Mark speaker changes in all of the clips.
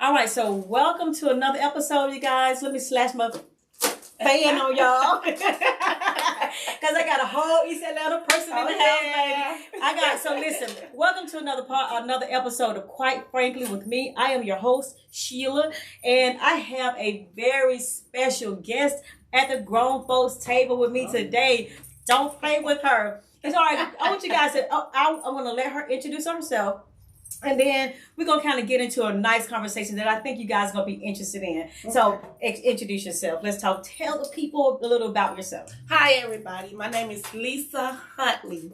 Speaker 1: All right, so welcome to another episode, you guys. Let me slash my fan on y'all. Because I got a whole East Atlanta person in the house, baby. So listen, welcome to another episode of Quite Frankly with me. I am your host, Sheila, and I have a very special guest at the grown folks table with me today. Don't play with her. It's all right. I want you guys to, I'm going to let her introduce herself. And then we're going to kind of get into a nice conversation that I think you guys are going to be interested in. Okay. So introduce yourself. Let's talk. Tell the people a little about yourself.
Speaker 2: Hi, everybody. My name is Lisa Huntley.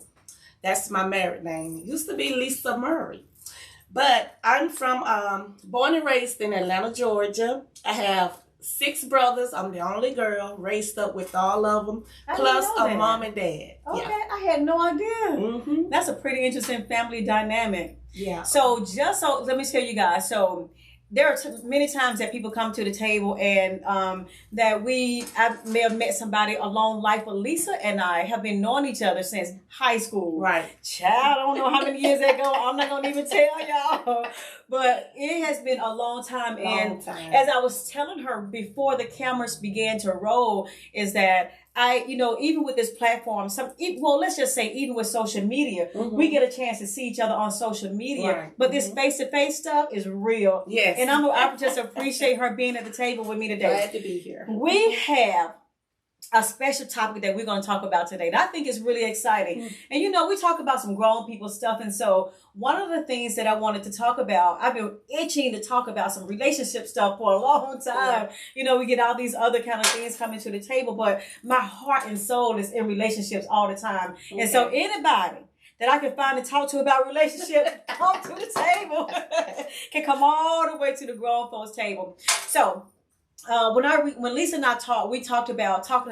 Speaker 2: That's my married name. It used to be Lisa Murray. But I'm from, born and raised in Atlanta, Georgia. I have 6 brothers. I'm the only girl, raised up with all of them, plus a mom and dad.
Speaker 1: Okay, yeah. I had no idea.
Speaker 2: Mm-hmm.
Speaker 1: That's a pretty interesting family dynamic.
Speaker 2: Yeah.
Speaker 1: So let me tell you guys. So there are many times that people come to the table and that I may have met somebody along life, but Lisa and I have been knowing each other since high school.
Speaker 2: Right.
Speaker 1: Child, I don't know how many years ago. I'm not going to even tell y'all. But it has been a long time. As I was telling her before the cameras began to roll, is that even with this platform, let's just say even with social media, we get a chance to see each other on social media.
Speaker 2: Right.
Speaker 1: But this face-to-face stuff is real.
Speaker 2: Yes.
Speaker 1: And I just appreciate her being at the table with me today.
Speaker 2: Glad to be here.
Speaker 1: We have a special topic that we're going to talk about today that I think is really exciting. And we talk about some grown people stuff. And so one of the things that I wanted to talk about, I've been itching to talk about some relationship stuff for a long time. Yeah. We get all these other kind of things coming to the table, but my heart and soul is in relationships all the time. Okay. And so anybody that I can find to talk to about relationships, come to the table, can come all the way to the grown folks table. So when Lisa and I talked, we talked about talking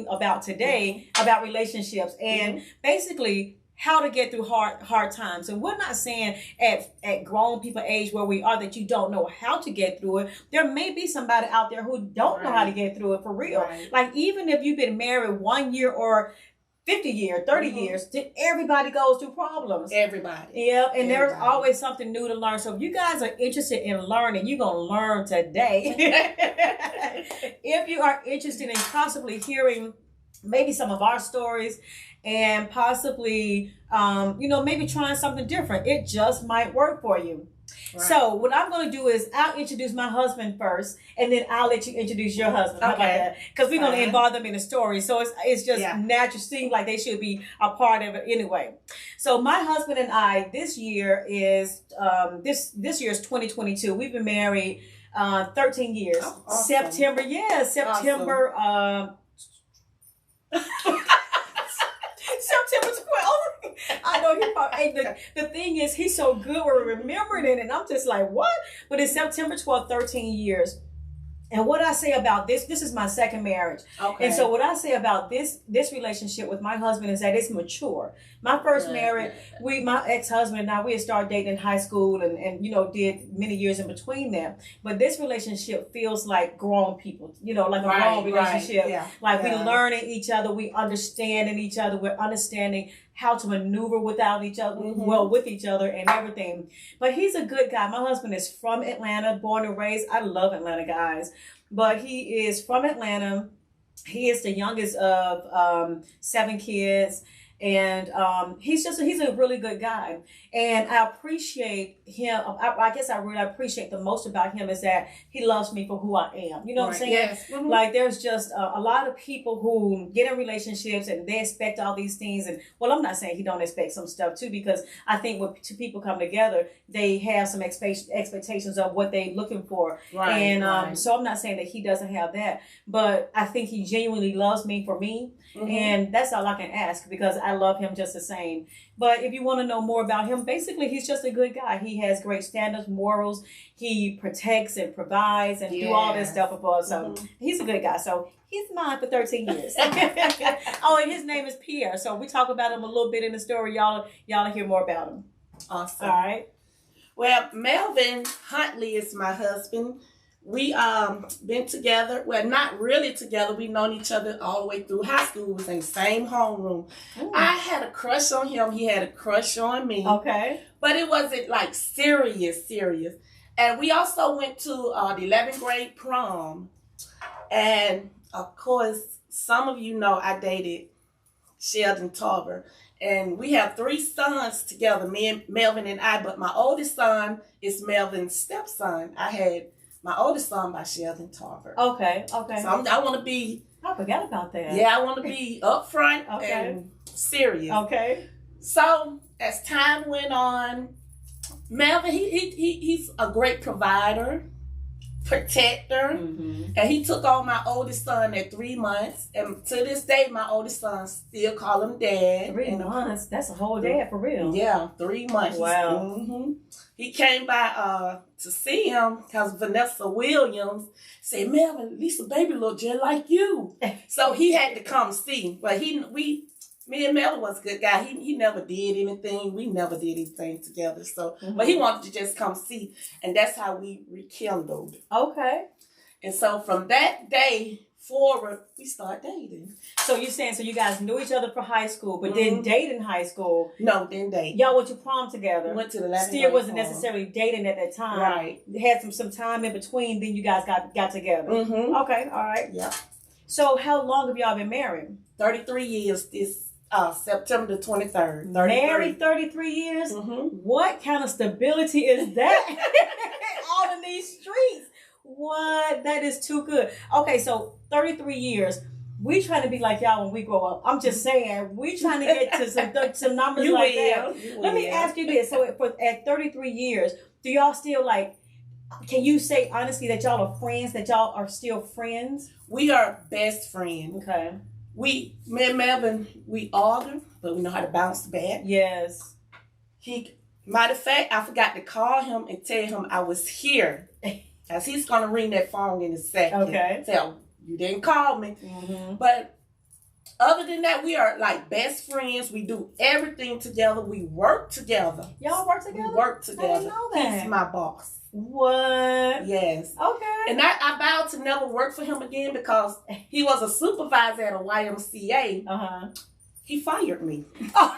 Speaker 1: about today about relationships and basically how to get through hard times. And we're not saying at grown people age where we are that you don't know how to get through it. There may be somebody out there who don't know how to get through it for real. Right. Like even if you've been married 1 year or 50 years, 30 years, everybody goes through problems.
Speaker 2: Everybody.
Speaker 1: Yeah, and there's always something new to learn. So if you guys are interested in learning, you're going to learn today. If you are interested in possibly hearing maybe some of our stories and possibly, maybe trying something different, it just might work for you. Right. So what I'm going to do is I'll introduce my husband first, and then I'll let you introduce your husband. How about that? Because we're going to involve them in the story. So it's just natural. Seems like they should be a part of it anyway. So my husband and I, this year is this year is 2022. We've been married 13 years. Oh, awesome. September. Awesome. September 12th. I know he probably, the thing is, he's so good with remembering it, and I'm just like, what? But it's September 12th, 13 years. And what I say about this is my second marriage. Okay. And so what I say about this relationship with my husband is that it's mature. My first marriage, my ex-husband and I, we had started dating in high school and did many years in between them. But this relationship feels like grown people, like a grown relationship. Right. Yeah. Like we're learning each other, we understanding each other, we're understanding how to maneuver without each other, with each other and everything. But he's a good guy. My husband is from Atlanta, born and raised. I love Atlanta guys. But he is from Atlanta. He is the youngest of 7 kids. And he's a really good guy. And I appreciate him. I guess I really appreciate the most about him is that he loves me for who I am. You know what I'm saying? Yes. Mm-hmm. Like there's just a lot of people who get in relationships and they expect all these things. And well, I'm not saying he don't expect some stuff too, because I think when 2 people come together, they have some expectations of what they're looking for. Right. And so I'm not saying that he doesn't have that, but I think he genuinely loves me for me. Mm-hmm. And that's all I can ask because I love him just the same. But if you want to know more about him, basically, he's just a good guy. He has great standards, morals. He protects and provides and do all this stuff for us. So he's a good guy. So he's mine for 13 years. Oh, and his name is Pierre. So we talk about him a little bit in the story. Y'all hear more about him.
Speaker 2: Awesome.
Speaker 1: All right.
Speaker 2: Well, Melvin Huntley is my husband. We been together. Well, not really together. We known each other all the way through high school. We was in the same homeroom. I had a crush on him. He had a crush on me.
Speaker 1: Okay.
Speaker 2: But it wasn't like serious. And we also went to the 11th grade prom. And of course, some of you know I dated Sheldon Tarver. And we have 3 sons together, me and Melvin and I. But my oldest son is Melvin's stepson. I had my oldest son by Sheldon Tarver.
Speaker 1: Okay.
Speaker 2: So I want to be.
Speaker 1: I forgot about that.
Speaker 2: Yeah, I want to be upfront and serious.
Speaker 1: Okay.
Speaker 2: So as time went on, Melvin, he's a great provider, protector, and he took on my oldest son at 3 months. And to this day, my oldest son still call him dad.
Speaker 1: 3 months? That's a whole dad for real.
Speaker 2: Yeah, 3 months.
Speaker 1: Wow.
Speaker 2: He came by to see him because Vanessa Williams said, Melvin, Lisa baby look just like you. So he had to come see. But me and Melvin was a good guy. He never did anything. We never did anything together. So, but he wanted to just come see. And that's how we rekindled.
Speaker 1: Okay.
Speaker 2: And so from that day forward, we started dating.
Speaker 1: So you're saying, so you guys knew each other for high school, but didn't date in high school?
Speaker 2: No, didn't date.
Speaker 1: Y'all went to prom together.
Speaker 2: Went to the 11th
Speaker 1: Still wasn't
Speaker 2: prom.
Speaker 1: necessarily dating at that time.
Speaker 2: Right.
Speaker 1: Had some time in between, then you guys got together. Okay, all right.
Speaker 2: Yeah.
Speaker 1: So how long have y'all been married?
Speaker 2: 33 years this September the 23rd.
Speaker 1: Married 33 years? What kind of stability is that? All in these streets. What? That is too good. Okay, so 33 years. We trying to be like y'all when we grow up. I'm just saying, we trying to get to some numbers like that. Let me ask you this. So at 33 years, do y'all still can you say honestly that y'all are friends, that y'all are still friends?
Speaker 2: We are best friends.
Speaker 1: Okay.
Speaker 2: Me and Melvin, we argue, but we know how to bounce back.
Speaker 1: Yes.
Speaker 2: Matter of fact, I forgot to call him and tell him I was here. As he's going to ring that phone in a second.
Speaker 1: Okay.
Speaker 2: Tell you didn't call me. But other than that, we are like best friends. We do everything together. We work together.
Speaker 1: Y'all work together?
Speaker 2: We work together.
Speaker 1: I didn't know that.
Speaker 2: He's my boss.
Speaker 1: What?
Speaker 2: Yes.
Speaker 1: Okay.
Speaker 2: And I vowed to never work for him again because he was a supervisor at a YMCA. He fired me.
Speaker 1: I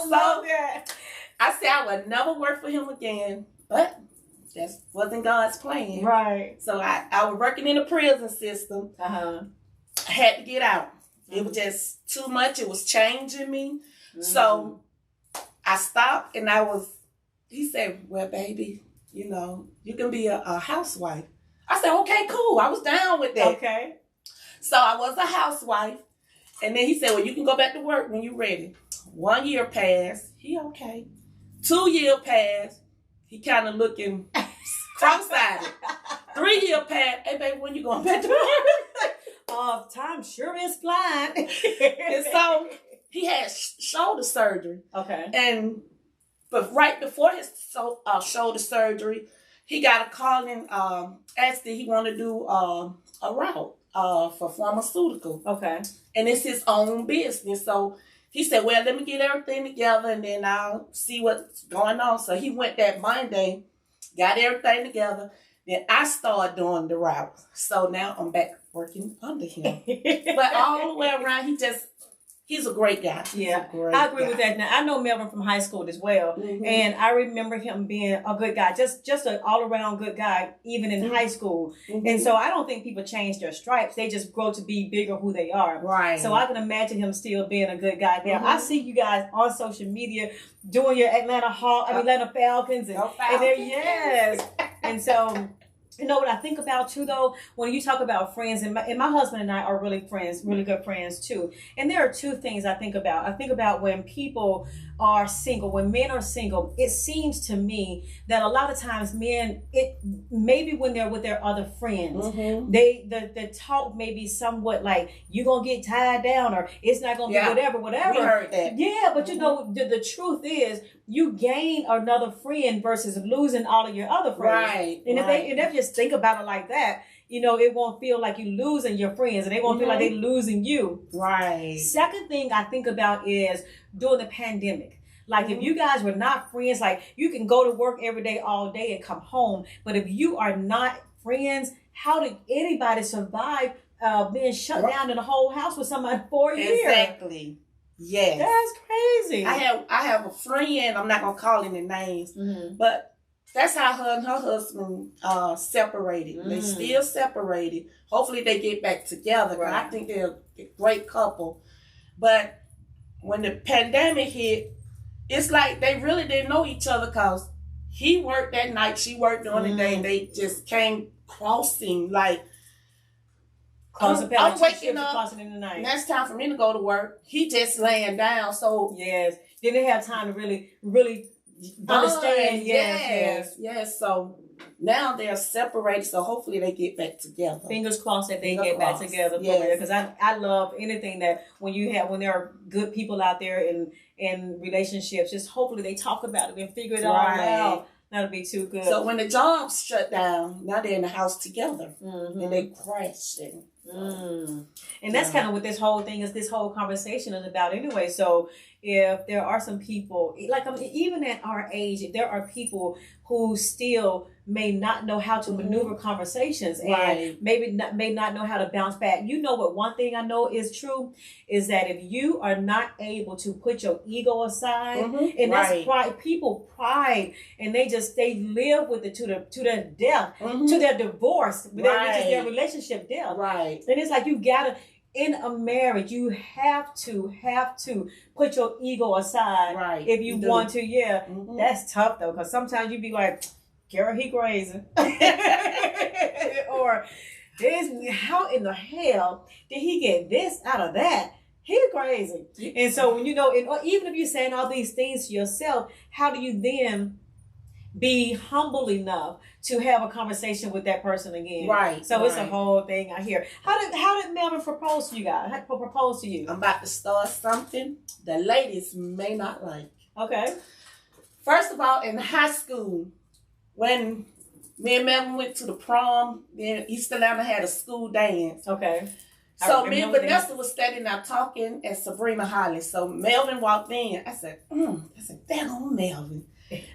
Speaker 1: love that.
Speaker 2: I said I would never work for him again, but that wasn't God's plan.
Speaker 1: Right.
Speaker 2: So I was working in the prison system. I had to get out. It was just too much. It was changing me. So I stopped and he said, well, baby, you can be a housewife. I said, okay, cool. I was down with that.
Speaker 1: Okay.
Speaker 2: So I was a housewife. And then he said, well, you can go back to work when you're ready. 1 year passed. He okay. 2 years passed. He kind of looking cross-eyed. 3 years passed. Hey, baby, when you going back to work?
Speaker 1: Time sure is flying.
Speaker 2: And so he had shoulder surgery.
Speaker 1: Okay.
Speaker 2: But right before his shoulder surgery, he got a call and asked if he want to do a route for pharmaceutical.
Speaker 1: Okay.
Speaker 2: And it's his own business. So he said, well, let me get everything together and then I'll see what's going on. So he went that Monday, got everything together. Then I started doing the route. So now I'm back working under him. But all the way around, he's a great guy.
Speaker 1: Yeah, I agree with that. Now, I know Melvin from high school as well. And I remember him being a good guy, just an all-around good guy, even in high school. And so I don't think people change their stripes. They just grow to be bigger who they are. Right. So I can imagine him still being a good guy there. I see you guys on social media doing your Atlanta Falcons. And yes. And so... You know what I think about too, though, when you talk about friends, and my husband and I are really friends, really good friends too. And there are two things I think about. I think about when people are single, when men are single, it seems to me that a lot of times men, maybe when they're with their other friends, the talk may be somewhat like, you gonna get tied down, or it's not gonna be whatever. We
Speaker 2: heard that.
Speaker 1: Yeah, but you know, the truth is, you gain another friend versus losing all of your other friends.
Speaker 2: Right.
Speaker 1: And if they just think about it like that, it won't feel like you losing your friends, and they won't feel like they losing you.
Speaker 2: Right.
Speaker 1: Second thing I think about is during the pandemic. Like if you guys were not friends, like you can go to work every day, all day, and come home. But if you are not friends, how did anybody survive being shut down in a whole house with somebody for a year?
Speaker 2: Exactly. Yes.
Speaker 1: That's crazy.
Speaker 2: I have a friend, I'm not gonna call any names, but that's how her and her husband separated. They still separated. Hopefully they get back together. Right. I think they're a great couple. But when the pandemic hit, it's like they really didn't know each other because he worked at night, she worked during the day, and they just came crossing like I'm waking up. And that's time for me to go to work. He just laying down. So
Speaker 1: yes, didn't have time to really understand.
Speaker 2: Yes. So now they're separated. So hopefully they get back together.
Speaker 1: Fingers crossed that they get back together. Yes, because I love anything that when there are good people out there in relationships, just hopefully they talk about it and figure it all out. That'll be too good.
Speaker 2: So when the jobs shut down, now they're in the house together and they crashing.
Speaker 1: And that's kind of what this whole thing is. This whole conversation is about anyway. So if there are some people, like even at our age, if there are people who still may not know how to maneuver conversations and may not know how to bounce back. You know what? One thing I know is true is that if you are not able to put your ego aside, and that's pride, people pride, and they live with it to their death, to their divorce, which is their relationship death.
Speaker 2: Right.
Speaker 1: And it's like you gotta. In a marriage, you have to put your ego aside if you want to. That's tough though, because sometimes you be like, "Girl, he crazy," or "How in the hell did he get this out of that? He crazy." And so when even if you're saying all these things to yourself, how do you then be humble enough to have a conversation with that person again? Right. So it's a whole thing I hear. How did Melvin propose to you guys? How did he propose to you?
Speaker 2: I'm about to start something the ladies may not like.
Speaker 1: Okay.
Speaker 2: First of all, in high school, when me and Melvin went to the prom, then East Atlanta had a school dance.
Speaker 1: Okay.
Speaker 2: So me and Vanessa was standing there talking and Sabrina Holly. So Melvin walked in. I said, "There go Melvin."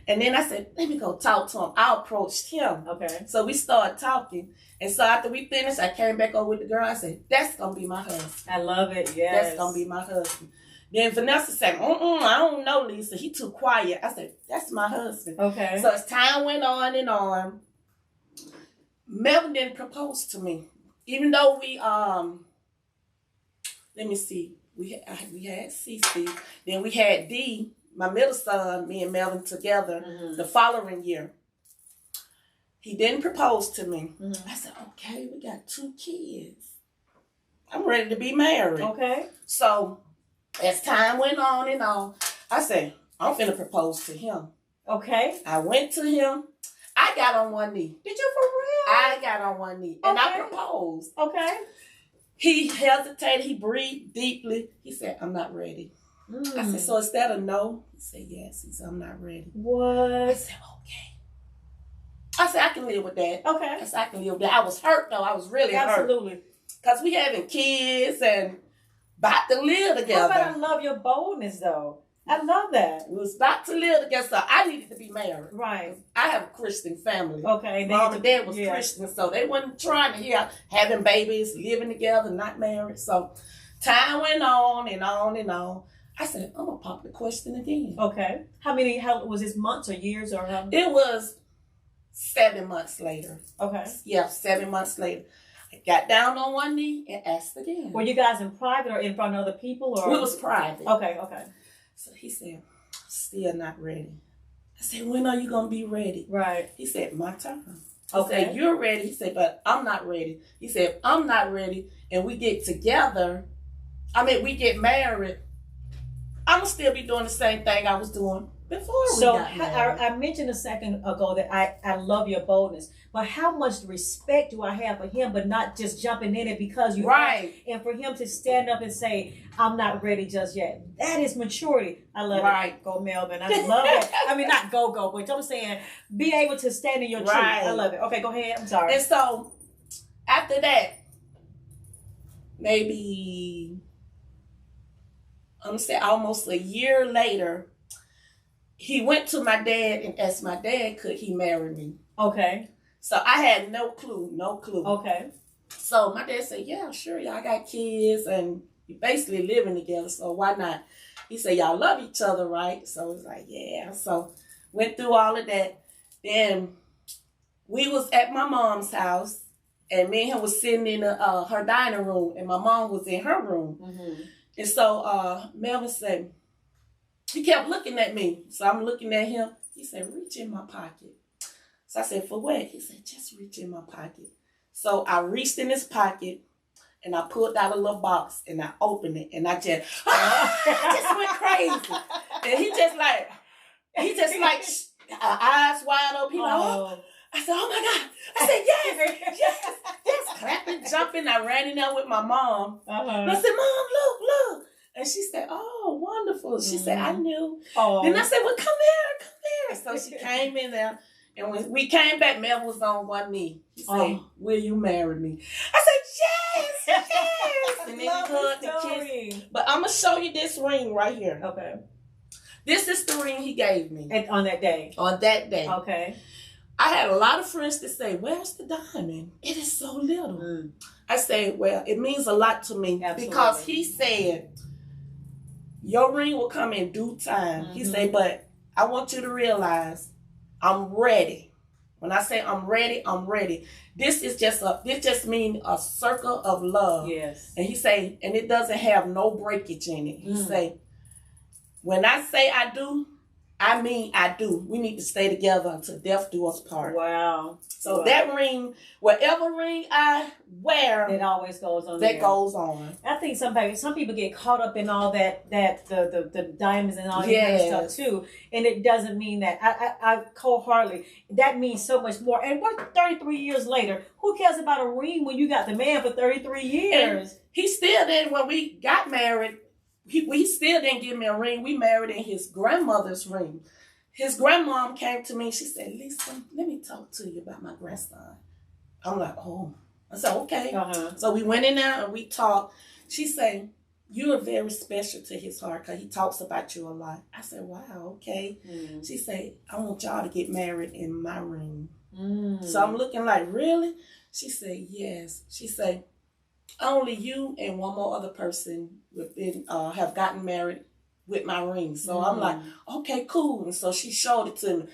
Speaker 2: And then I said, "Let me go talk to him." I approached him.
Speaker 1: Okay.
Speaker 2: So we started talking. And so after we finished, I came back over with the girl. I said, "That's going to be my husband."
Speaker 1: I love it. Yes.
Speaker 2: That's going to be my husband. Then Vanessa said, I don't know, Lisa. He too quiet. I said, "That's my husband."
Speaker 1: Okay.
Speaker 2: So as time went on and on, Melvin didn't propose to me. Even though we, let me see. We had Cece. Then we had D, my middle son, me and Melvin together the following year. He didn't propose to me. I said, "Okay, we got 2 kids. I'm ready to be married."
Speaker 1: Okay.
Speaker 2: So as time went on and on, I said, "I'm finna propose to him." Okay. I went to him. I got on one knee.
Speaker 1: Did you for real?
Speaker 2: I got on one knee and I proposed.
Speaker 1: Okay.
Speaker 2: He hesitated. He breathed deeply. He said, "I'm not ready." I said, "So is that a no?" He said, "Yes." He said, "I'm not ready."
Speaker 1: What?
Speaker 2: I said, "Okay." I said, "I can live with that."
Speaker 1: Okay.
Speaker 2: I said, "I can live with that." I was hurt though. I was really hurt.
Speaker 1: Absolutely.
Speaker 2: Because we having kids and about to live together.
Speaker 1: But I love your boldness though. I love that.
Speaker 2: We was about to live together, so I needed to be married.
Speaker 1: Right.
Speaker 2: I have a Christian family.
Speaker 1: Okay.
Speaker 2: Mom and dad was Christian, so they wasn't trying to hear having babies, living together, not married. So time went on and on and on. I said, "I'm gonna pop the question again."
Speaker 1: Okay. How was this, months or years or how?
Speaker 2: It was 7 months later.
Speaker 1: Okay.
Speaker 2: Yeah, 7 months later. I got down on one knee and asked again.
Speaker 1: Were you guys in private or in front of other people? Or
Speaker 2: we was private.
Speaker 1: Okay.
Speaker 2: So he said, "Still not ready." I said, "When are you gonna be ready?"
Speaker 1: Right.
Speaker 2: He said, "My turn."
Speaker 1: Okay.
Speaker 2: He said, "You're ready." He said, "But I'm not ready." He said, "If I'm not ready and we get together, we get married, I'm gonna still be doing the same thing I was doing before we got married."
Speaker 1: I mentioned a second ago that I love your boldness, but how much respect do I have for him, but not just jumping in it because you
Speaker 2: right.
Speaker 1: And for him to stand up and say, "I'm not ready just yet." That is maturity. I love it. Go Melvin. I love it. Not go, but I'm saying be able to stand in your truth. I love it. Okay, go ahead. I'm sorry.
Speaker 2: And so after that, maybe I'm gonna say almost a year later, he went to my dad and asked my dad, could he marry me?
Speaker 1: Okay.
Speaker 2: So I had no clue.
Speaker 1: Okay.
Speaker 2: So my dad said, yeah, sure, y'all got kids and you basically living together, so why not? He said, y'all love each other, right? So it's like, yeah. So went through all of that. Then we was at my mom's house, and me and him was sitting in her dining room, and my mom was in her room.
Speaker 1: Mm-hmm.
Speaker 2: And so Melvin said, he kept looking at me. So I'm looking at him. He said, reach in my pocket. So I said, for what? He said, just reach in my pocket. So I reached in his pocket, and I pulled out a little box, and I opened it, and I just went crazy. And he just like, eyes wide open. He like, oh. I said, oh my God. I said, yes. Clapping, jumping. I ran in there with my mom. And I said, Mom, look. And she said, oh, wonderful. She said, I knew. Oh. Then I said, well, come here. So she came in there. And when we came back, Mel was on one knee. He said, will you marry me? I said, yes. And then we hugged and kissed. But I'm going to show you this ring right here.
Speaker 1: Okay.
Speaker 2: This is the ring he gave me.
Speaker 1: On that day?
Speaker 2: On that day.
Speaker 1: Okay.
Speaker 2: I had a lot of friends that say, where's the diamond? It is so little. Mm. I say, well, it means a lot to me. Absolutely. Because he said, your ring will come in due time. Mm-hmm. He said, but I want you to realize I'm ready. When I say I'm ready, I'm ready. This just means a circle of love. Yes. And he say, and it doesn't have no breakage in it. He say, when I say I do, I mean I do. We need to stay together until death do us part.
Speaker 1: Wow.
Speaker 2: So that ring, whatever ring I wear,
Speaker 1: it always goes on.
Speaker 2: That goes on.
Speaker 1: I think some people get caught up in all the diamonds and all that kind of stuff too, and it doesn't mean that. I wholeheartedly, that means so much more. And what 33 years later, who cares about a ring when you got the man for 33 years?
Speaker 2: And he still didn't. When we got married, we still didn't give me a ring. We married in his grandmother's ring. His grandmom came to me. She said, Lisa, let me talk to you about my grandson. I'm like, oh. I said, okay. Uh-huh. So we went in there and we talked. She said, you are very special to his heart because he talks about you a lot. I said, wow, okay. Mm. She said, I want y'all to get married in my ring. Mm. So I'm looking like, really? She said, yes. She said, only you and one more other person have gotten married with my ring. So I'm like, okay, cool. And so she showed it to me.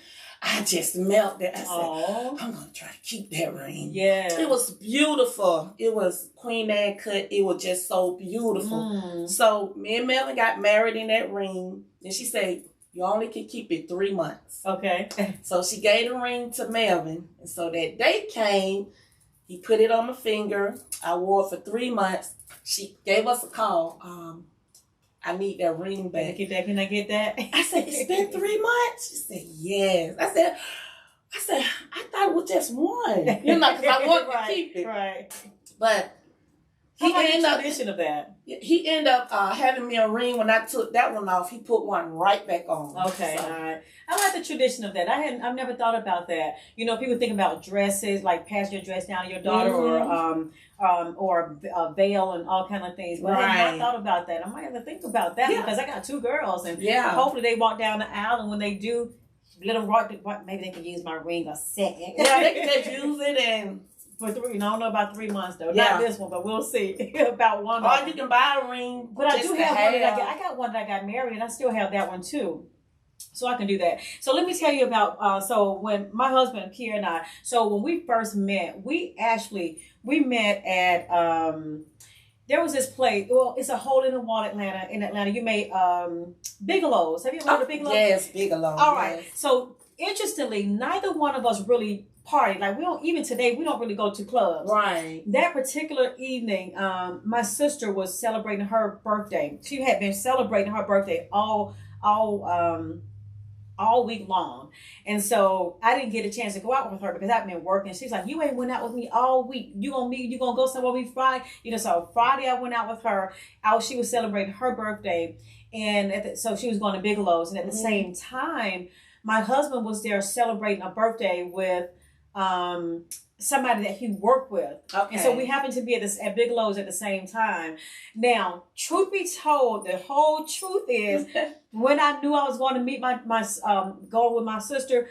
Speaker 2: I just melted. I said, I'm going to try to keep that ring. Yeah. It was beautiful. It was Queen Anne cut. It was just so beautiful. Mm. So me and Melvin got married in that ring. And she said, you only can keep it 3 months. Okay. So she gave the ring to Melvin. And so that day came. He put it on my finger. I wore it for 3 months. She gave us a call. I need that ring back.
Speaker 1: Can I get that?
Speaker 2: I said, it's been 3 months. She said, yes. I said, I thought it was just one. You know, because I wanted to keep it. Right. But
Speaker 1: he ended up tradition of that.
Speaker 2: He ended up having me a ring. When I took that one off, he put one right back on.
Speaker 1: Okay, so. All right. I like the tradition of that. I've never thought about that. You know, people think about dresses, like pass your dress down to your daughter, or a veil and all kind of things. But I have not thought about that. I might have to think about that because I got 2 girls, and hopefully they walk down the aisle, and when they do, let them walk. Maybe they can use my ring a second.
Speaker 2: Yeah, they can just use it and.
Speaker 1: For 3, I don't know about 3 months though. Not this one, but we'll see about one.
Speaker 2: Or you can buy a ring.
Speaker 1: But I do have one that I got one that I got married, and I still have that one too. So I can do that. So let me tell you about, so when my husband, Pierre, and I, so when we first met, we met at, there was this place, well, it's a hole in the wall in Atlanta. You made Bigelow's. Have you ever heard of Bigelow's?
Speaker 2: Yes, Bigelow.
Speaker 1: All right. So interestingly, neither one of us really party. Like even today, we don't really go to clubs. Right. That particular evening, my sister was celebrating her birthday. She had been celebrating her birthday all week long. And so I didn't get a chance to go out with her because I've been working. She's like, you ain't went out with me all week. You gonna go somewhere with me Friday? You know, so Friday I went out with her. She was celebrating her birthday. And so she was going to Bigelow's. And at the same time, my husband was there celebrating a birthday with somebody that he worked with.
Speaker 2: Okay.
Speaker 1: And so we happened to be at Bigelow's at the same time. Now, truth be told, the whole truth is, when I knew I was going to meet go with my sister,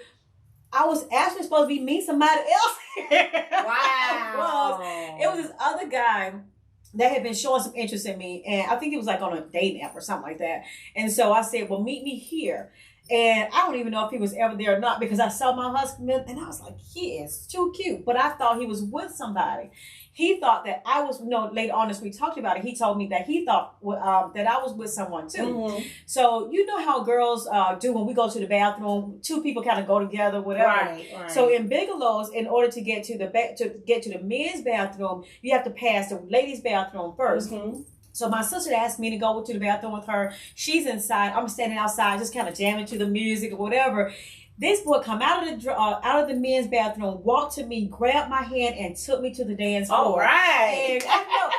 Speaker 1: I was actually supposed to be meeting somebody else.
Speaker 2: Wow.
Speaker 1: It was this other guy that had been showing some interest in me, and I think it was like on a dating app or something like that. And so I said, well, meet me here. And I don't even know if he was ever there or not, because I saw my husband and I was like, he is too cute. But I thought he was with somebody. He thought that I was, later on as we talked about it, he told me that he thought that I was with someone too.
Speaker 2: Mm-hmm.
Speaker 1: So you know how girls do when we go to the bathroom, two people kind of go together, whatever.
Speaker 2: Right.
Speaker 1: So in Bigelow's, in order to get to the men's bathroom, you have to pass the ladies' bathroom first. Mm-hmm. So my sister asked me to go to the bathroom with her. She's inside. I'm standing outside, just kind of jamming to the music or whatever. This boy come out of the men's bathroom, walked to me, grabbed my hand, and took me to the dance floor.
Speaker 2: All right.
Speaker 1: And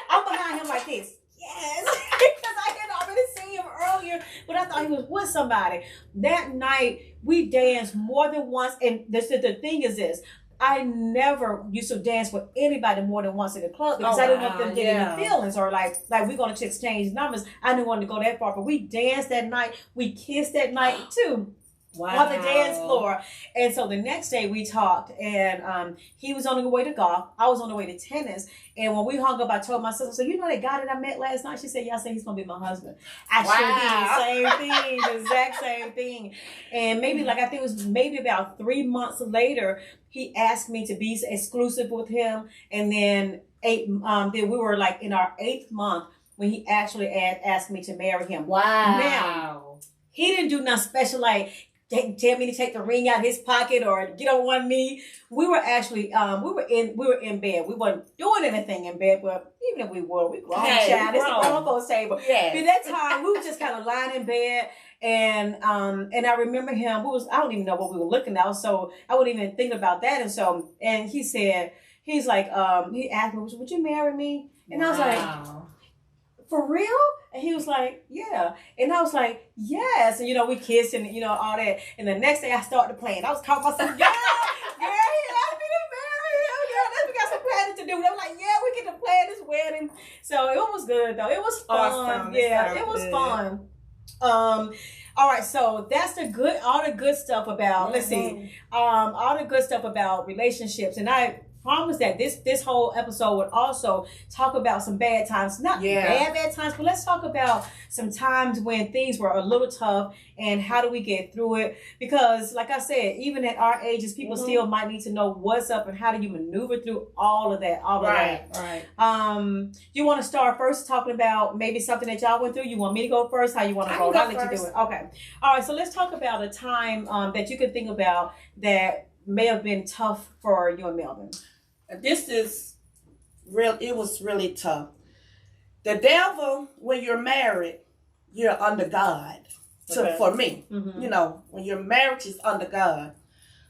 Speaker 1: I'm behind him like this. Yes. Because I had already seen him earlier, but I thought he was with somebody. That night, we danced more than once. And the thing is this. I never used to dance with anybody more than once in the club, because I didn't want them getting the feelings, or like we're going to exchange numbers. I didn't want to go that far, but we danced that night. We kissed that night too. Wow. On the dance floor. And so the next day we talked, and he was on the way to golf. I was on the way to tennis. And when we hung up, I told my sister, so you know that guy that I met last night? She said, yeah, I said he's going to be my husband. I sure did the same thing, the exact same thing. And maybe I think it was maybe about 3 months later, he asked me to be exclusive with him. And then then we were like in our 8th month when he actually asked me to marry him.
Speaker 2: Wow.
Speaker 1: Now, he didn't do nothing special like tell me to take the ring out of his pocket or get on one knee. We were actually we were in bed. We weren't doing anything in bed, but even if we were, we grown child. It's the grown folks table. Yes. At that time, we were just kind of lying in bed, and I remember him. I don't even know what we were looking at, so I wouldn't even think about that. And he said, he's like, he asked me, would you marry me? And I was like, for real? And he was like, yeah. And I was like, yes. And, we kissed and, all that. And the next day I started playing. I was calling myself, yeah, he asked me to marry him. Yeah, we got some planning to do. And I'm like, yeah, we get to plan this wedding. So it was good, though. It was fun. Awesome. Yeah, it was fun. All right, so that's all the good stuff about, let's see, all the good stuff about relationships. And I promise that this whole episode would also talk about some bad times, not bad times, but let's talk about some times when things were a little tough and how do we get through it, because like I said, even at our ages, people still might need to know what's up and how do you maneuver through all of that. Right. You want to start first talking about maybe something that y'all went through? You want me to go first? How you want to go? I'll let you do it. Okay. All right, so let's talk about a time that you can think about that may have been tough for you and Melvin.
Speaker 2: This is real. It was really tough. The devil, when you're married, you're under God. For me, when your marriage is under God.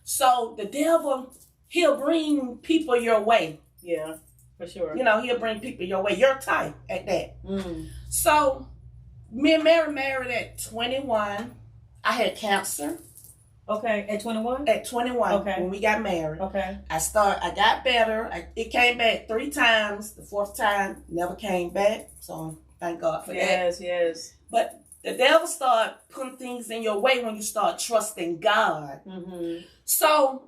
Speaker 2: So the devil, he'll bring people your way.
Speaker 1: Yeah, for sure.
Speaker 2: He'll bring people your way. Your type at that. So me and Mary married at 21. I had cancer.
Speaker 1: Okay, at 21?
Speaker 2: At 21, okay. When we got married.
Speaker 1: Okay.
Speaker 2: I got better. It came back 3 times. The 4th time never came back. So thank God for that.
Speaker 1: Yes.
Speaker 2: But the devil started putting things in your way when you start trusting God. So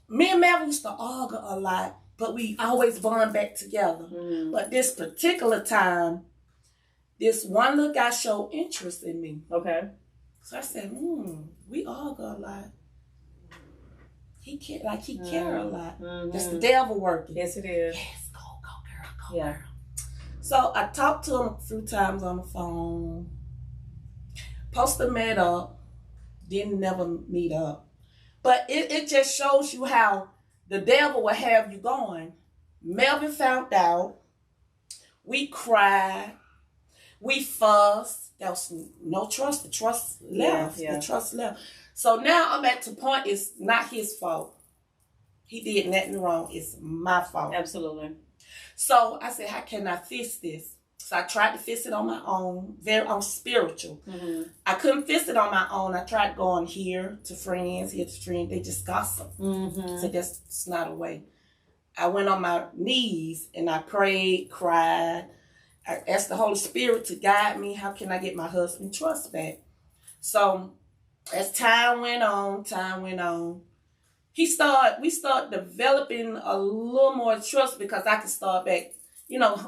Speaker 2: me and Melvin used to argue a lot, but we always bond back together. But this particular time, this one little guy showed interest in me.
Speaker 1: Okay.
Speaker 2: So I said, we all go a lot. He care a lot. That's the devil working.
Speaker 1: Yes, it is.
Speaker 2: Yes, go girl, girl. So I talked to him a few times on the phone. Posta met up. Didn't never meet up. But it just shows you how the devil will have you going. Melvin found out. We cried. We fussed. There was no trust. The trust left. Yeah. The trust left. So now I'm at the point it's not his fault. He did nothing wrong. It's my fault.
Speaker 1: Absolutely.
Speaker 2: So I said, how can I fix this? So I tried to fix it on my own. I'm spiritual.
Speaker 1: Mm-hmm.
Speaker 2: I couldn't fix it on my own. I tried going here to friends. They just gossip.
Speaker 1: Mm-hmm.
Speaker 2: So that's not a way. I went on my knees and I prayed, cried. I asked the Holy Spirit to guide me. How can I get my husband's trust back? So as time went on, we start developing a little more trust because I could start back,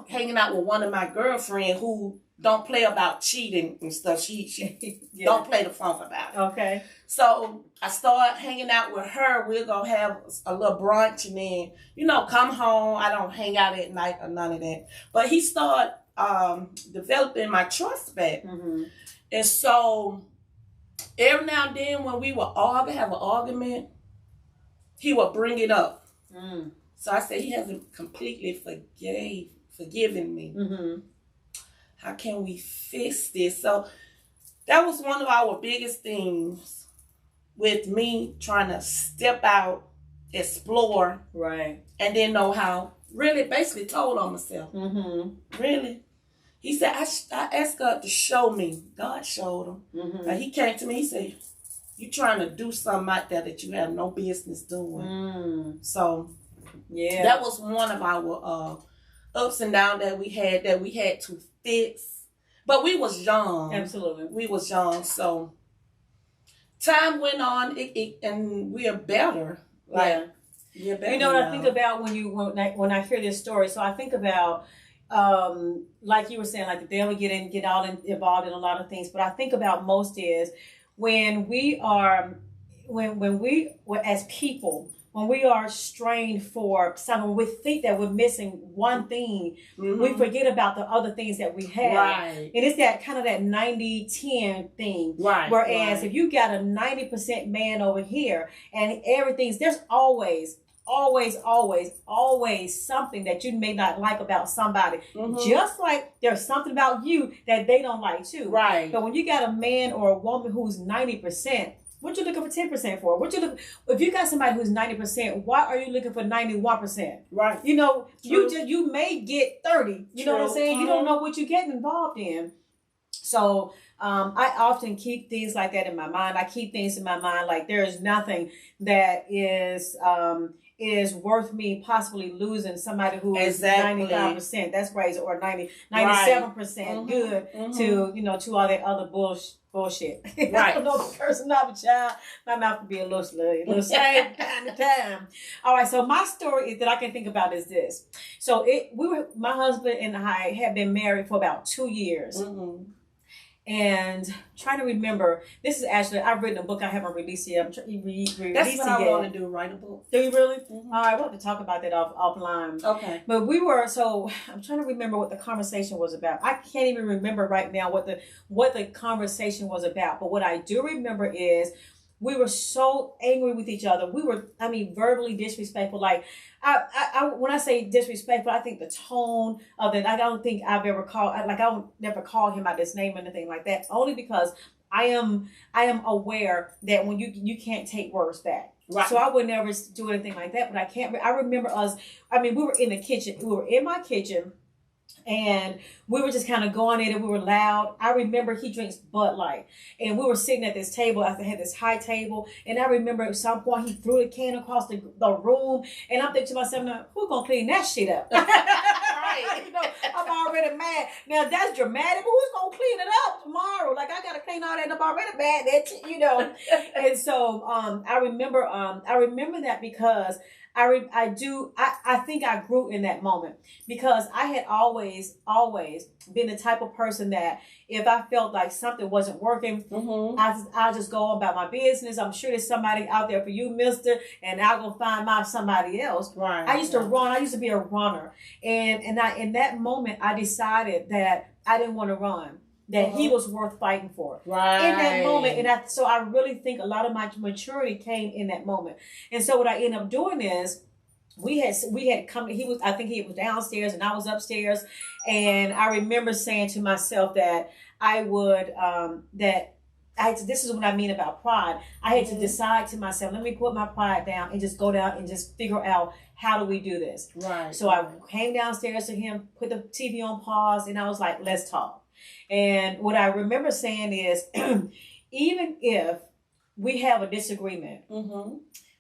Speaker 2: hanging out with one of my girlfriends who don't play about cheating and stuff. She
Speaker 1: Yeah.
Speaker 2: don't play the funk about it.
Speaker 1: Okay.
Speaker 2: So I started hanging out with her. We're going to have a little brunch and then, come home. I don't hang out at night or none of that. But he started developing my trust back.
Speaker 1: Mm-hmm.
Speaker 2: And so every now and then when we would have an argument, he would bring it up.
Speaker 1: Mm.
Speaker 2: So I said, he hasn't completely forgiven me.
Speaker 1: Mm-hmm.
Speaker 2: How can we fix this? So that was one of our biggest things with me trying to step out, explore,
Speaker 1: Right.
Speaker 2: and then know how. Really, basically told on myself.
Speaker 1: Mm-hmm.
Speaker 2: Really. He said, I asked God to show me. God showed him.
Speaker 1: Mm-hmm.
Speaker 2: And he came to me, he said, you trying to do something out there that you have no business doing.
Speaker 1: Mm.
Speaker 2: So
Speaker 1: Yeah.
Speaker 2: that was one of our ups and downs that we had to fix. But we was young.
Speaker 1: Absolutely.
Speaker 2: We was young. So time went on, and we are better.
Speaker 1: Yeah.
Speaker 2: You're better.
Speaker 1: You know what I think about when I hear this story? So I think about, like you were saying, like the devil get all involved in a lot of things. But I think about most is when we are, when we as people, when we are strained for something, we think that we're missing one thing.
Speaker 2: Mm-hmm.
Speaker 1: We forget about the other things that we have.
Speaker 2: Right.
Speaker 1: And it's that kind of that 90-10 thing.
Speaker 2: Right.
Speaker 1: Whereas if you got a 90% man over here and there's always something that you may not like about somebody.
Speaker 2: Mm-hmm.
Speaker 1: Just like there's something about you that they don't like too.
Speaker 2: Right.
Speaker 1: But when you got a man or a woman who's 90%, what you looking for 10% for? If you got somebody who's 90%, why are you looking for 91%?
Speaker 2: Right.
Speaker 1: You may get 30. You know what I'm saying?
Speaker 2: Mm-hmm.
Speaker 1: You don't know what you're getting involved in. So I often keep things like that in my mind. I keep things in my mind like there is nothing that is worth me possibly losing somebody who is 95%. That's crazy, or 97%
Speaker 2: right.
Speaker 1: good
Speaker 2: Mm-hmm.
Speaker 1: to all that other bullshit.
Speaker 2: Right.
Speaker 1: I don't know the person, not a child. My mouth could be a little slurry, a little same time to time. All right, so my story that I can think about is this. So my husband and I had been married for about 2 years.
Speaker 2: Mm-hmm.
Speaker 1: And trying to remember, this is actually, I've written a book I haven't released yet.
Speaker 2: That's what I want to do, write a book.
Speaker 1: Do you really?
Speaker 2: Mm-hmm.
Speaker 1: All right, we'll have to talk about that offline.
Speaker 2: Okay.
Speaker 1: But I'm trying to remember what the conversation was about. I can't even remember right now what the conversation was about. But what I do remember is we were so angry with each other. We were, verbally disrespectful. Like, I when I say disrespectful, I think the tone of it. I don't think I've ever I would never call him out his name or anything like that. Only because I am aware that when you can't take words back. Right. So I would never do anything like that. But I remember us. We were in the kitchen. We were in my kitchen. And we were just kind of going in and we were loud. I remember he drinks Bud Light. And we were sitting at this table. I had this high table. And I remember at some point he threw the can across the room. And I'm thinking to myself, now, who's going to clean that shit up? Right. I'm already mad. Now, that's dramatic. But who's going to clean it up tomorrow? Like, I got to clean all that up. I'm already mad. And so I remember that because I think I grew in that moment because I had always been the type of person that if I felt like something wasn't working, mm-hmm. I'll just go about my business. I'm sure there's somebody out there for you, mister, and I'll go find somebody else. Right. I used to run. I used to be a runner. And in that moment, I decided that I didn't want to run. That he was worth fighting for. Right. In that moment. And so I really think a lot of my maturity came in that moment. And so what I ended up doing is we had come, I think he was downstairs and I was upstairs. And I remember saying to myself that I would, that this is what I mean about pride. I had to decide to myself, let me put my pride down and just go down and just figure out how do we do this.
Speaker 2: Right.
Speaker 1: So I came downstairs to him, put the TV on pause, and I was like, let's talk. And what I remember saying is, even if we have a disagreement,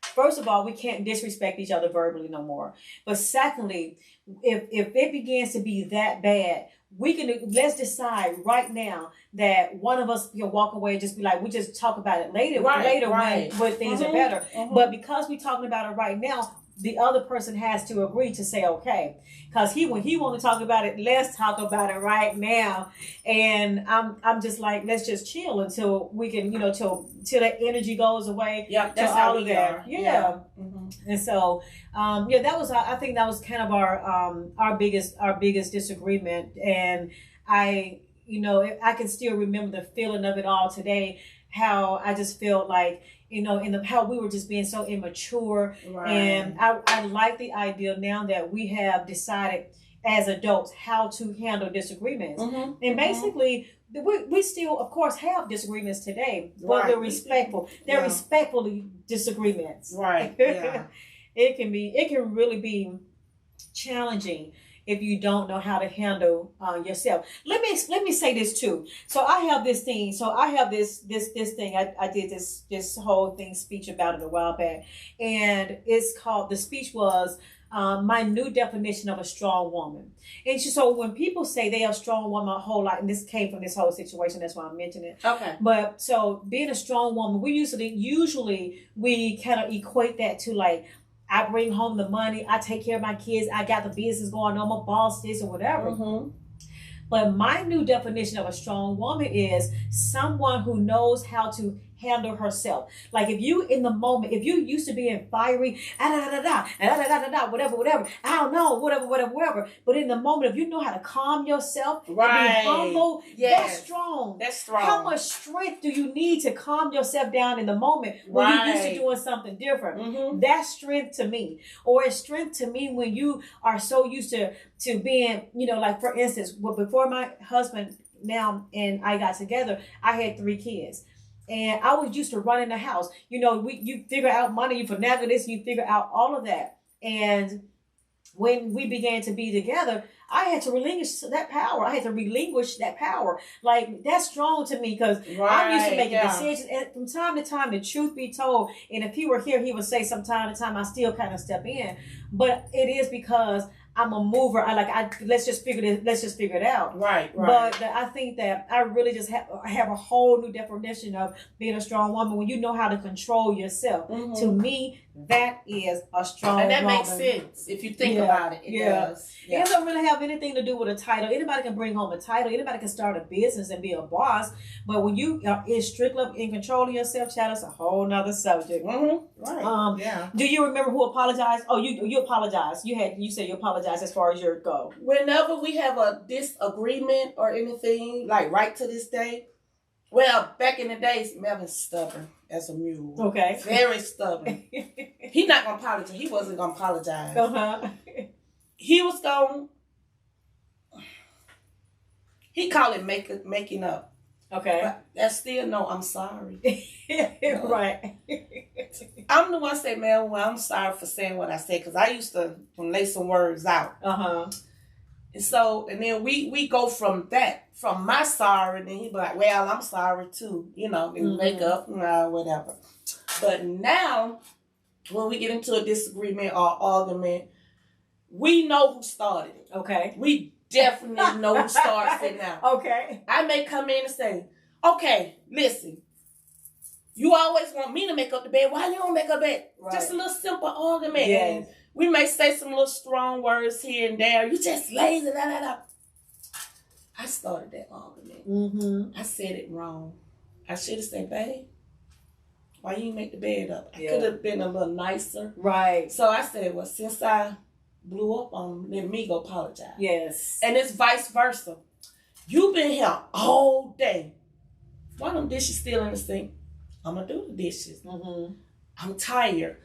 Speaker 1: first of all, we can't disrespect each other verbally no more. But secondly, if it begins to be that bad, let's decide right now that one of us can walk away and just be like, we just talk about it later, when things are better. But because we're talking about it right now, the other person has to agree to say okay, because when he want to talk about it, let's talk about it right now. And I'm just like, let's just chill until we can, till that energy goes away.
Speaker 2: Yeah, that's how we are.
Speaker 1: Yeah. And so that was, I think that was kind of our biggest disagreement. And I can still remember the feeling of it all today, how I just felt like, how we were just being so immature. Right. And I like the idea now that we have decided as adults how to handle disagreements. And basically, we still, of course, have disagreements today, but they're respectful. They're respectfully disagreements.
Speaker 2: Right. Yeah.
Speaker 1: It can really be challenging if you don't know how to handle yourself. Let me say this too. So I have this thing. So I have this thing. I did this whole thing speech about it a while back, and the speech was my new definition of a strong woman. And so when people say they are a strong woman a whole lot, and this came from this whole situation, that's why I'm mentioning it. Okay. But so being a strong woman, we usually we kind of equate that to like, I bring home the money, I take care of my kids, I got the business going on, I'm a boss, this or whatever. But my new definition of a strong woman is someone who knows how to handle herself. Like if you in the moment, if you used to being fiery, whatever, I don't know, whatever. But in the moment, if you know how to calm yourself, and be humble, that's strong. That's strong. How much strength do you need to calm yourself down in the moment when you're used to doing something different? That's strength to me. Or it's strength to me when you are so used to being, like for instance, before my husband now and I got together, I had 3 kids. And I was used to running the house. You figure out money, you finagle this, you figure out all of that. And when we began to be together, I had to relinquish that power. Like, that's strong to me because I'm used to making decisions. And from time to time, the truth be told, and if he were here, he would say from time to time, I still kind of step in. But it is because I'm a mover. Let's just figure it out. Right. But I think that I really just have a whole new definition of being a strong woman when you know how to control yourself. To me, that is a strong woman.
Speaker 2: And that makes sense if you think about it. It does.
Speaker 1: It doesn't really have anything to do with a title. Anybody can bring home a title. Anybody can start a business and be a boss. But when you are strictly in control of yourself, child, it's a whole nother subject. Right. Do you remember who apologized? Oh, you apologized. You said you apologized as far as your go.
Speaker 2: Whenever we have a disagreement or anything, like right to this day, well, back in the days, Melvin's stubborn as a mule. Okay. Very stubborn. He's not going to apologize. He wasn't going to apologize. He was going, he called it making up. Okay. But that's still no, I'm sorry. Right. I'm the one say, man, well, I'm sorry for saying what I said, because I used to lay some words out. And so, and then we go from my sorry, and then he be like, well, I'm sorry too, and make up, whatever. But now, when we get into a disagreement or argument, we know who started it. Okay. We definitely know who starts it now. Okay. I may come in and say, okay, listen, you always want me to make up the bed. Why you don't make up the bed? Right. Just a little simple argument. Yes. We may say some little strong words here and there. You just lazy, I started that argument. I said it wrong. I should have said, babe, why you didn't make the bed up? I could have been a little nicer. Right. So I said, well, since I blew up on him, let me go apologize. Yes. And it's vice versa. You've been here all day. Why them dishes still in the sink? I'm going to do the dishes. I'm tired.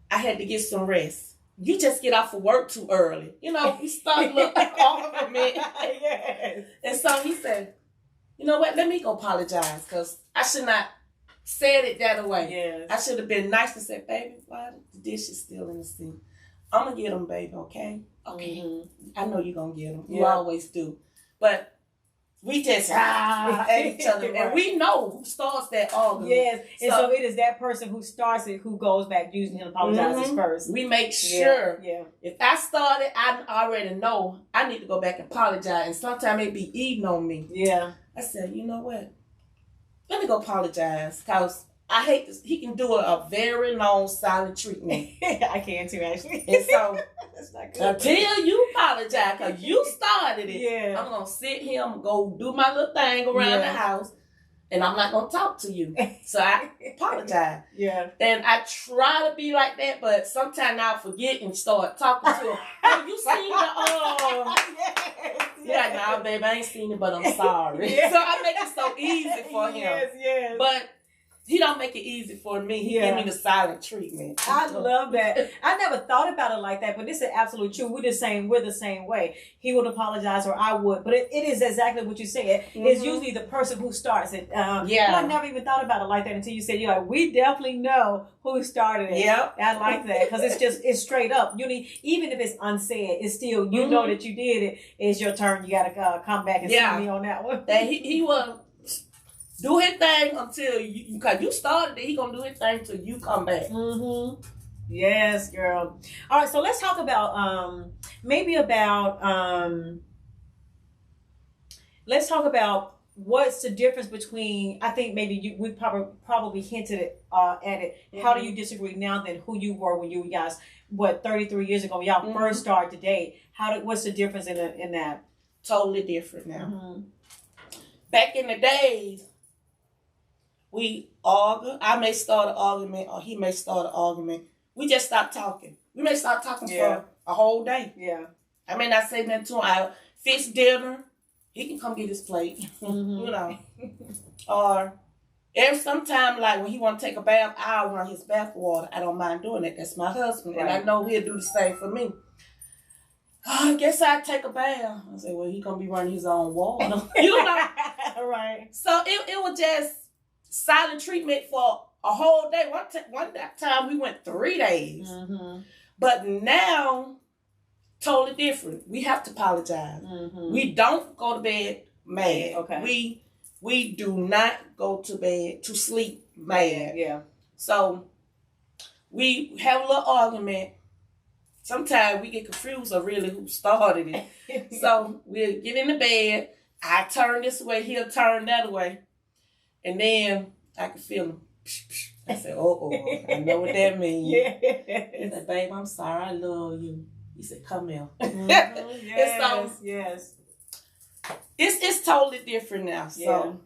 Speaker 2: I had to get some rest. You just get off of work too early. We start looking off of me. Yes. And so he said, you know what? Let me go apologize, because I should not said it that way.
Speaker 1: Yes.
Speaker 2: I should have been nice and said, baby, why the dish is still in the sink? I'm going to get them, baby, okay? Okay. Mm-hmm. I know you're going to get them. You always do. But we just at each other. Right. And we know who starts that argument.
Speaker 1: Yes. And so it is that person who starts it who goes back usually and apologizes first.
Speaker 2: We make sure. Yeah. If I started, I already know I need to go back and apologize. And sometimes it be eating on me.
Speaker 1: Yeah.
Speaker 2: I said, you know what? Let me go apologize. Because I hate this. He can do a very long silent treatment.
Speaker 1: I can too, actually.
Speaker 2: And so that's not good. Until you apologize, because you started it, I'm going to sit here, I'm going to go do my little thing around the house, and I'm not going to talk to you. So I apologize. And I try to be like that, but sometimes I'll forget and start talking to him. Oh, you seen the, nah, babe, I ain't seen it, but I'm sorry. So I make it so easy for him.
Speaker 1: Yes.
Speaker 2: But he don't make it easy for me. He give me the silent treatment.
Speaker 1: I love that. I never thought about it like that, but this is absolute true. We're the same way. He would apologize or I would. But it is exactly what you said. Mm-hmm. It's usually the person who starts it. I never even thought about it like that until you said, we definitely know who started it.
Speaker 2: Yep.
Speaker 1: I like that because it's straight up. Even if it's unsaid, it's still, you know that you did it. It's your turn. You got to come back and see me on that one.
Speaker 2: That he will do his thing until because you started it. He gonna do his thing till you come back.
Speaker 1: Mm-hmm. Yes, girl. All right, so let's talk about let's talk about what's the difference between. I think maybe we probably hinted at it. Mm-hmm. How do you disagree now than who you were when you guys 33 years ago when y'all first started to date? What's the difference in that?
Speaker 2: Totally different now. Mm-hmm. Back in the days, we argue. I may start an argument or he may start an argument. We just stop talking. We may stop talking for a whole day.
Speaker 1: Yeah.
Speaker 2: I may not say nothing to him. I fix dinner. He can come get his plate. Mm-hmm. Or sometime like when he want to take a bath, I'll run his bath water. I don't mind doing it. That's my husband. Right. And I know he'll do the same for me. I guess I'd take a bath. I say, well, he gonna be running his own water.
Speaker 1: Right.
Speaker 2: So it was just silent treatment for a whole day. One time we went 3 days. Mm-hmm. But now, totally different. We have to apologize. Mm-hmm. We don't go to bed mad.
Speaker 1: Okay.
Speaker 2: We do not go to sleep mad.
Speaker 1: Yeah.
Speaker 2: So we have a little argument. Sometimes we get confused of really who started it. So we'll get in the bed. I turn this way, he'll turn that way. And then I can feel him. I said, I know what that means. He said, babe, I'm sorry, I love you. He said, come here.
Speaker 1: Mm-hmm. Yes.
Speaker 2: It's totally different now. So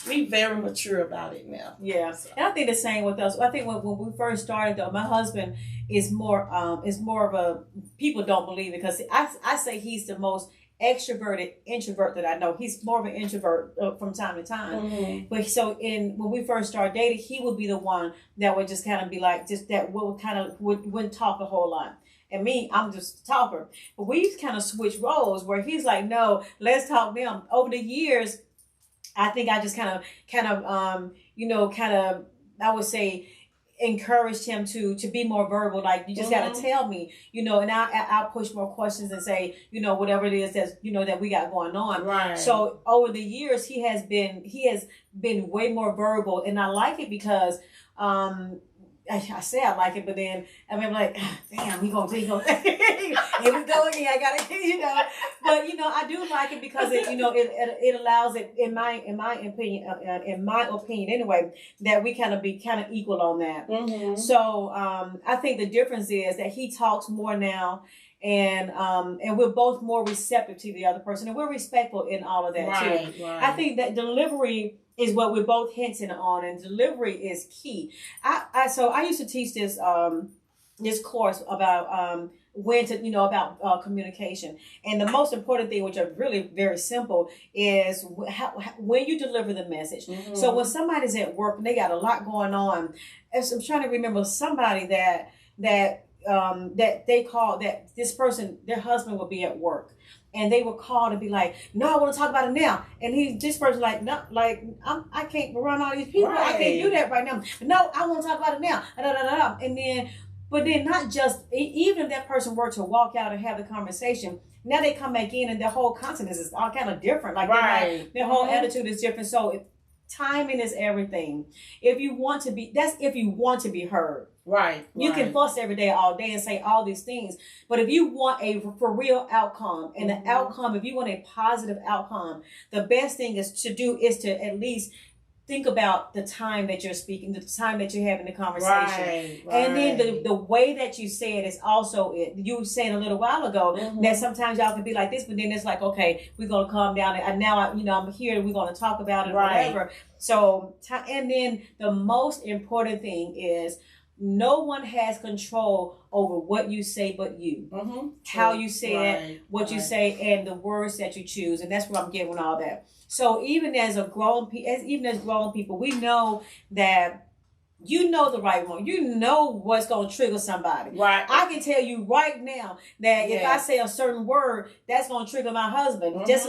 Speaker 2: we very mature about it now.
Speaker 1: Yeah. So. And I think the same with us. I think when we first started though, my husband is more of a, people don't believe it because I say he's the most extroverted introvert that I know. He's more of an introvert from time to time. Mm-hmm. But so when we first started dating, he would be the one that would just kind of be like, just that wouldn't talk a whole lot. And me, I'm just a talker. But we kind of switched roles where he's like, no, let's talk them. Over the years, I think I just kind of, I would say, encouraged him to be more verbal. Like, you just got to tell me, and I'll push more questions and say, whatever it is that's, that we got going on.
Speaker 2: Right.
Speaker 1: So over the years, he has been way more verbal, and I like it because, I say I like it, but then I mean, like, damn, he gonna here we go again. I gotta, but I do like it because it allows it in my opinion anyway, that we be equal on that. Mm-hmm. So I think the difference is that he talks more now, and we're both more receptive to the other person, and we're respectful in all of that too. Right. I think that delivery is what we're both hinting on, and delivery is key. So I used to teach this course about when to about communication, and the most important thing, which are really very simple, is when you deliver the message. Mm-hmm. So when somebody's at work and they got a lot going on, I'm trying to remember somebody that that they call that this person, their husband would be at work. And they would call to be like, no, I want to talk about it now. And this person like, no, like I can't run all these people. Right. I can't do that right now. No, I want to talk about it now. And then, but then not just, even if that person were to walk out and have the conversation, now they come back in and their whole consciousness is all kind of different. Like, right. Their whole attitude is different. So timing is everything. If you want to be heard. Right. You can fuss every day, all day, and say all these things. But if you want a for real outcome, and the outcome, if you want a positive outcome, the best thing is to at least think about the time that you're speaking, the time that you're having the conversation. Right. And then the way that you say it is also it. You were saying a little while ago that sometimes y'all can be like this, but then it's like, okay, we're going to calm down. And now, I'm here and we're going to talk about it or whatever. So, and then the most important thing is, no one has control over what you say but you. How you say it, what you say, and the words that you choose. And that's where I'm getting with all that. So even as grown people, we know that you know the right one. You know what's going to trigger somebody. Right. I can tell you right now that if I say a certain word, that's going to trigger my husband just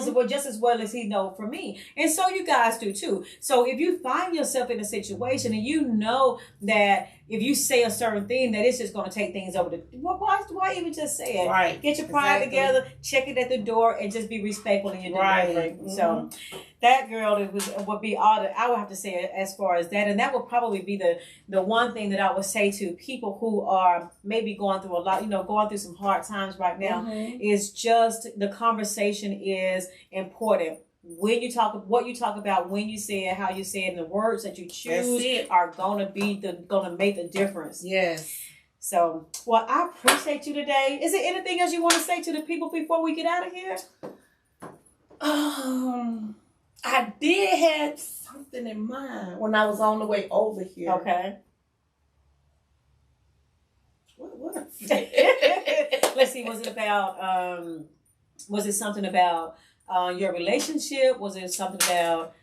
Speaker 1: as well as he know for me. And so you guys do too. So if you find yourself in a situation and you know that if you say a certain thing, that it's just going to take things over why even just say it? Right. Get your pride together, check it at the door, and just be respectful in your delivery. So that girl would be all that I would have to say as far as that. And that would probably be the one thing that I would say to people who are maybe going through a lot, going through some hard times right now, is just the conversation is important. When you talk, what you talk about, when you say it, how you say it, and the words that you choose are gonna make the difference. Yes. So, well, I appreciate you today. Is there anything else you want to say to the people before we get out of here?
Speaker 2: I did have something in mind when I was on the way over here. Okay. What?
Speaker 1: Let's see. Was it about? Was it something about? Your relationship? Was it something about?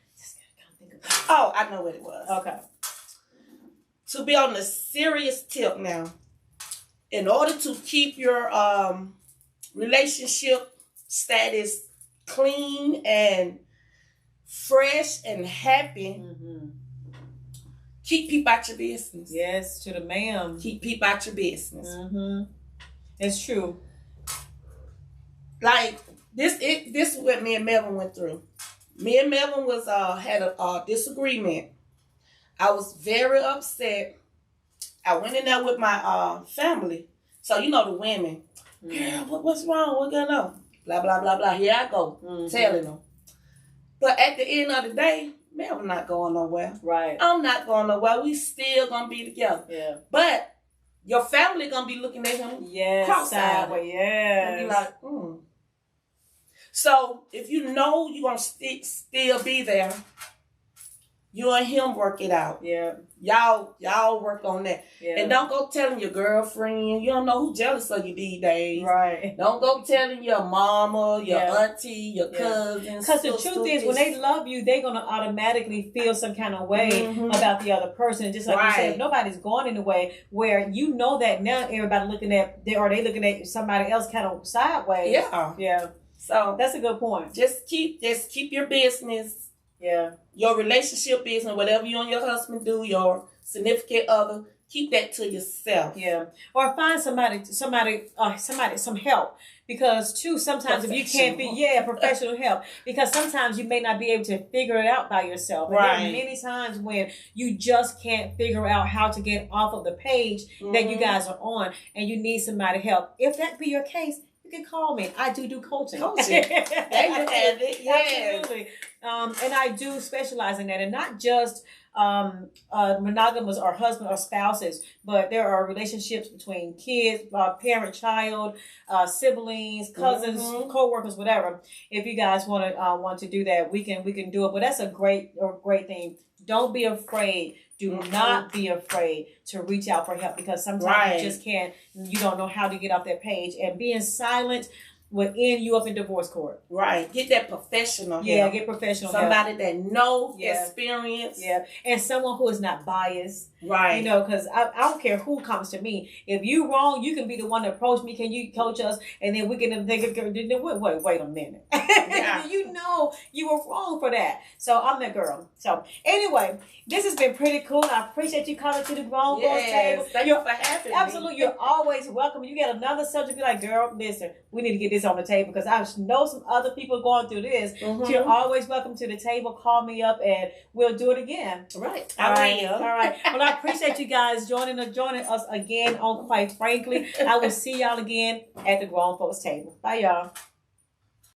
Speaker 2: Oh, I know what it was.
Speaker 1: Okay.
Speaker 2: To be on the serious tip now, in order to keep your relationship status clean and fresh and happy, keep people out your business.
Speaker 1: Yes, to the ma'am.
Speaker 2: Keep people out your business.
Speaker 1: It's true.
Speaker 2: Like, This is what me and Melvin went through. Me and Melvin had a disagreement. I was very upset. I went in there with my family. So the women. Girl, what's wrong? What's going on? Blah, blah, blah, blah. Here I go. Telling them. But at the end of the day, Melvin not going nowhere. Right. I'm not going nowhere. We still going to be together. Yeah. But your family going to be looking at him.
Speaker 1: Yes.
Speaker 2: Cross-eyed.
Speaker 1: Yes.
Speaker 2: And be like, So, if you know you're going to still be there, you and him work it out. Yeah. Y'all work on that. Yeah. And don't go telling your girlfriend. You don't know who's jealous of you these days. Right. Don't go telling your mama, your auntie, your cousins.
Speaker 1: Because the truth is, when they love you, they're going to automatically feel some kind of way about the other person. Just like you said, if nobody's going in a way where you know that now everybody looking at, they looking at somebody else kind of sideways. Yeah. Yeah. So that's a good point.
Speaker 2: Just keep your business. Yeah. Your relationship business, whatever you and your husband do, your significant other, keep that to yourself.
Speaker 1: Yeah. Or find somebody, some help. Because too, sometimes if you can't be, professional help. Because sometimes you may not be able to figure it out by yourself. And there are many times when you just can't figure out how to get off of the page that you guys are on, and you need somebody to help. If that be your case, you can call me. I do coaching.
Speaker 2: There you have it. Yes.
Speaker 1: Absolutely. And I do specialize in that, and not just monogamous or husband or spouses, but there are relationships between kids, parent, child, siblings, cousins, co-workers, whatever. If you guys want to do that, we can do it. But that's a great thing. Don't be afraid. Do not be afraid to reach out for help, because sometimes you just can't. You don't know how to get off that page, and being silent will end you up in divorce court.
Speaker 2: Right. Get that professional help.
Speaker 1: Yeah, get professional help.
Speaker 2: Somebody that knows
Speaker 1: Yeah.
Speaker 2: experience.
Speaker 1: Yeah, and someone who is not biased.
Speaker 2: Right.
Speaker 1: You know, because I don't care who comes to me. If you wrong, you can be the one to approach me. Can you coach us? And then we can think, wait a minute.
Speaker 2: Yeah.
Speaker 1: You know you were wrong for that. So I'm that girl. So anyway, this has been pretty cool. I appreciate you coming to the Grown Folks Table.
Speaker 2: Thank you for having me.
Speaker 1: Absolutely, you're always welcome. You get another subject, be like, girl, listen, we need to get this on the table because I know some other people going through this.
Speaker 2: Mm-hmm.
Speaker 1: You're always welcome to the table. Call me up and we'll do it again.
Speaker 2: Right.
Speaker 1: All right. All right. Well, I appreciate you guys joining us again on Quite Frankly. I will see y'all again at the Grown Folks Table. Bye, y'all.